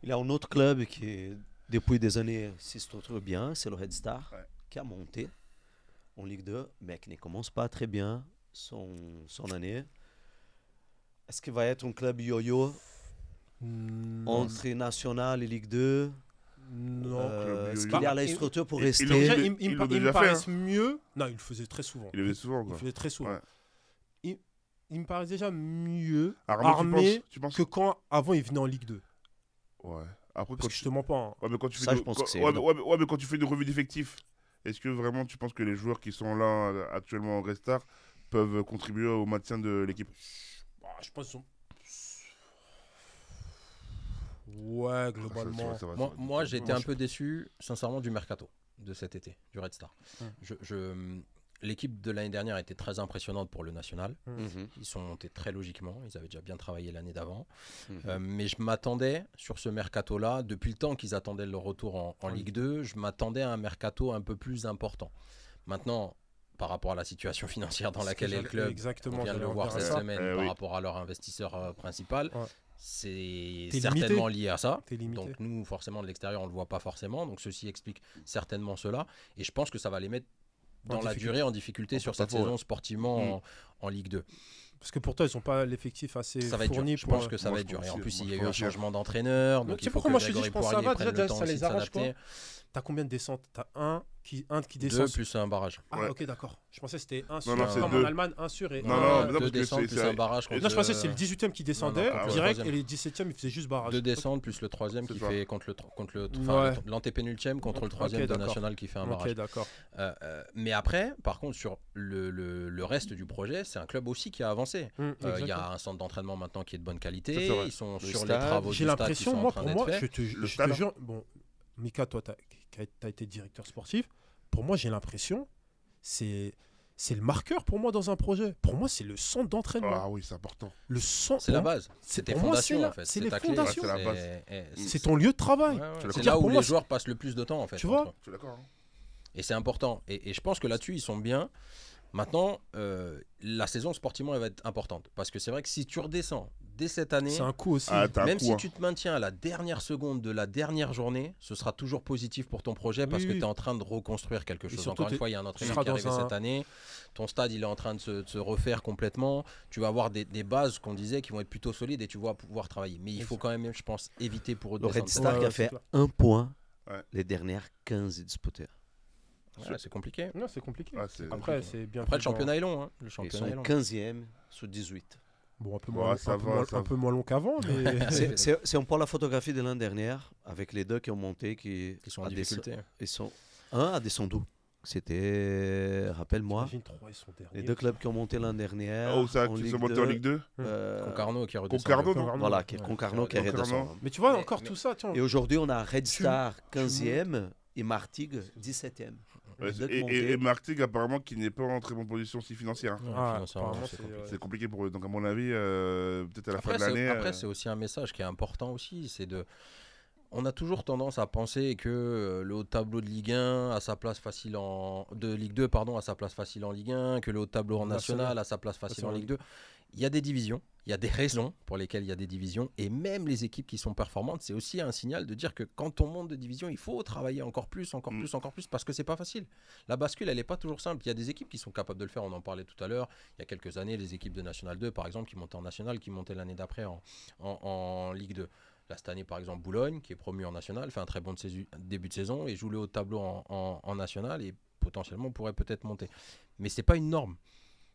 Il y a un autre club qui, depuis des années, s'y structure bien, c'est le Red Star, Ouais. qui a monté en Ligue 2, mais qui ne commence pas très bien son année. Est-ce qu'il va être un club yo-yo Non. entre national et Ligue 2? Non. Club Est-ce yo-yo. qu'il a Bah, les structures pour il- rester? il Déjà, le- il il l'a me déjà fait, paraissent mieux. Non, il le faisait très souvent. Il le fait souvent, Il quoi. le faisait très souvent. Ouais. Il me paraît déjà mieux Armé, armé tu penses que quand avant il venait en Ligue 2. Ouais. Après, Parce quand que je te mens pas. Hein. Ouais, mais quand tu fais Ça, une- je pense quand- que c'est ouais, évident. ouais, mais quand tu fais une revue d'effectifs, est-ce que vraiment tu penses que les joueurs qui sont là actuellement en Restart peuvent contribuer au maintien de l'équipe? Bah, je pense qu'ils sont. Ouais, globalement. Moi, j'ai été Moi, un je- peu déçu, sincèrement, du mercato de cet été, du Red Star. Hum. L'équipe de l'année dernière était très impressionnante pour le national. Mhm, Ils sont montés très logiquement. Ils avaient déjà bien travaillé l'année d'avant. mhm. Mais je m'attendais, sur ce mercato-là, depuis le temps qu'ils attendaient leur retour en Ligue 2, je m'attendais à un mercato un peu plus important. Maintenant, par rapport à la situation financière dans Ce que laquelle est le j'allais- club, exactement, on vient de le j'allais en voir venir à cette ça. semaine Eh par oui. rapport à leur investisseur principal, Ouais. c'est T'es certainement limité. lié à ça. T'es limité. Donc nous, forcément, de l'extérieur, on ne le voit pas forcément. Donc ceci explique certainement cela. Et je pense que ça va les mettre En dans la difficulté. durée en difficulté sur pas cette faux, saison ouais. sportivement en Ligue 2. Parce que pour toi, ils n'ont pas l'effectif assez Ça va être fourni dur. Je pour. pense que ça Moi, va je être dur. pense Et en aussi, plus, moi, il y a je eu un pense aussi. changement d'entraîneur. Donc, Donc c'est il faut pourquoi que moi je te dis, Grégory je pense que ça Poirier va. prenne Déjà, le temps ça aussi les de arrache quoi. s'adapter. T'as combien de descentes? T'as un qui Deux descend. plus un barrage. Ah, Ouais. ok, d'accord. Je pensais que c'était un sur. non, c'est comme deux. en Allemagne, un sur et Non, un. non, mais Deux parce que descentes c'est- plus c'est- un barrage. Non, je pensais que c'est le 18ème qui descendait contre le direct troisième. et les 17ème, il faisait juste barrage. Deux descentes plus le troisième C'est qui ça. fait contre Ouais. l'antépénultième contre le Ok, troisième de d'accord. national qui fait un Ok, barrage. d'accord. Mais après, par contre, sur le reste du projet, c'est un club aussi qui a avancé. Il y Exactement. a un centre d'entraînement maintenant qui est de bonne Ça, qualité. c'est vrai. Ils sont Le sur les stade. travaux J'ai du stade qui l'impression, sont en moi, train pour d'être moi, faits. je te stade. jure, bon, Mika, toi, t'as été directeur sportif. Pour moi, j'ai l'impression, c'est le marqueur pour moi dans un projet. Pour moi, c'est le centre d'entraînement. Ah oui, c'est important. Le centre. C'est la base. C'est tes pour moi, fondations c'est en fait. c'est les ta clé. fondations. Ouais, c'est la base. C'est ton lieu de travail. Ouais, ouais. C'est C'est d'accord. là où Pour moi, les joueurs passent le plus de temps en fait. Tu vois entre eux. Je suis d'accord. Hein. Et c'est important. Et je pense que là-dessus, ils sont bien. Maintenant, la saison sportivement, elle va être importante. Parce que c'est vrai que si tu redescends dès cette année, C'est un coup aussi. Ah, t'as un même coup, si hein. tu te maintiens à la dernière seconde de la dernière journée, ce sera toujours positif pour ton projet parce Oui, que oui. tu es en train de reconstruire quelque chose. surtout, Encore une fois, il y a un entraîneur seras qui est arrivé dans un- cette année. Ton stade, il est en train de se refaire complètement. Tu vas avoir des bases qu'on disait qui vont être plutôt solides et tu vas pouvoir travailler. Mais il faut quand même, je pense, éviter pour eux de Le Red descendre. Star qui a Ouais, c'est fait clair. un point Ouais. les dernières 15 disputées. Ouais, c'est compliqué. Non, c'est compliqué. Ah, c'est- Après, c'est bien. Après, le plus dans- championnat est long. Hein. Le Ils championnat est sont long. 15e sur 18. Bon, un peu Ouais, moins, ça un peu va, moins- ça un peu moins long qu'avant, mais. C'est un peu la photographie de l'année dernière avec les deux qui ont monté qui Ils sont en a descendu. difficulté. Ils sont un a descendu. C'était, rappelle-moi, J'imagine trois, ils sont derniers. les deux clubs qui ont monté l'année dernière. Oh, ça, en qui Ligue sont montés 2, en Ligue 2. Concarneau qui est redescendu. Concarneau, non Concarneau. Voilà, qui est Ouais. Concarneau qui est Concarneau. redescendu. Mais tu vois, Mais- encore mais- tout ça, tiens. Et aujourd'hui, on a Red Star 15e et Martigues 17e. Ouais, Les deux qui et montaient. Martigues, apparemment, qui n'est pas en très bonne position aussi financière. hein. Ouais, Ah, financièrement, apparemment, c'est c'est- compliqué. C'est compliqué pour eux. Donc, à mon avis, peut-être à la fin Après, de l'année. c'est aussi un message qui est important aussi, c'est de... On a toujours tendance à penser que le haut de tableau de Ligue 1 a sa place facile de Ligue 2 pardon, a sa place facile en Ligue 1, que le haut de tableau en national a sa place facile en Ligue 2. Il y a des divisions, il y a des raisons pour lesquelles il y a des divisions, et même les équipes qui sont performantes, c'est aussi un signal de dire que quand on monte de division, il faut travailler encore plus, parce que c'est pas facile. La bascule, elle n'est pas toujours simple. Il y a des équipes qui sont capables de le faire, on en parlait tout à l'heure. Il y a quelques années, les équipes de National 2, par exemple, qui montaient en National, qui montaient l'année d'après en Ligue 2. Là, cette année, par exemple, Boulogne, qui est promu en National, fait un très bon début de saison et joue le haut de tableau en National et potentiellement pourrait peut-être monter. Mais c'est pas une norme.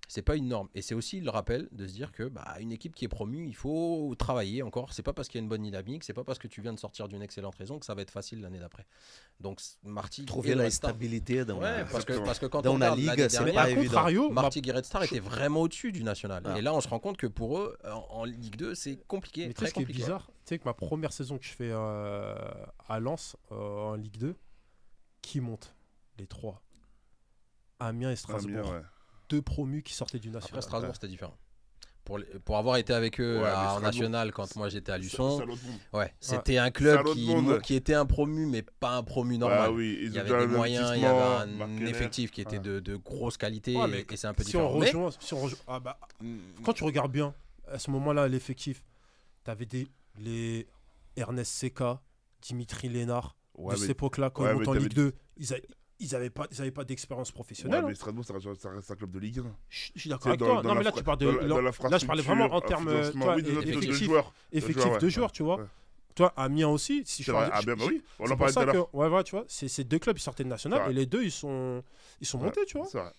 C'est pas une norme. Et c'est aussi le rappel de se dire que une équipe qui est promue, il faut travailler encore. C'est pas parce qu'il y a une bonne dynamique, c'est pas parce que tu viens de sortir d'une excellente raison que ça va être facile l'année d'après. Donc Martigues Trouver et le la Red Star- stabilité dans Ouais, la... parce que quand dans on la regarde ligue, l'année c'est dernière, pas à évident. contrario, Martigues et Red Star étaient vraiment au-dessus du national. Ah. Et là, on se rend compte que pour eux, en Ligue 2, c'est compliqué, mais tu sais très ce qui est compliqué. bizarre, tu sais que ma première saison que je fais à Lens en Ligue 2, qui monte les trois? Amiens et Strasbourg. Amiens, ouais. Deux promus qui sortaient du Après, national. Strasbourg, c'était différent. Pour avoir été avec eux Ouais, mais en Strasbourg, national quand moi j'étais à Luçon, C'est un autre monde. ouais, c'était un club C'est un autre monde. qui était un promu, mais pas un promu normal. Ah oui, Il y ont avait déjà des un moyens, il y avait un investissement, effectif qui était de grosse qualité Ouais, mais et c'est un peu si on différent. rejoint, quand tu regardes bien, à ce moment-là, l'effectif, tu avais Ernest Seka, Dimitri Lénard, Ouais, de mais- cette époque-là, quand ouais, ils mais montent en t'avais- Ligue 2, ils n'avaient pas d'expérience Ouais, professionnelle. mais Strasbourg, ça reste un club de Ligue 1. Je suis d'accord C'est avec toi. Non, mais là, tu parles de. Là, je parlais vraiment en termes de joueurs. effectifs de joueurs, tu vois. Ouais. Toi, Amiens aussi. Si C'est je vrai, parle- ah ben bah oui, on c'est en pour parlait tout ça à que, l'heure. ouais, tu vois, ces deux clubs, ils sortaient de C'est national vrai. et les deux, ils sont montés, tu vois. C'est vrai.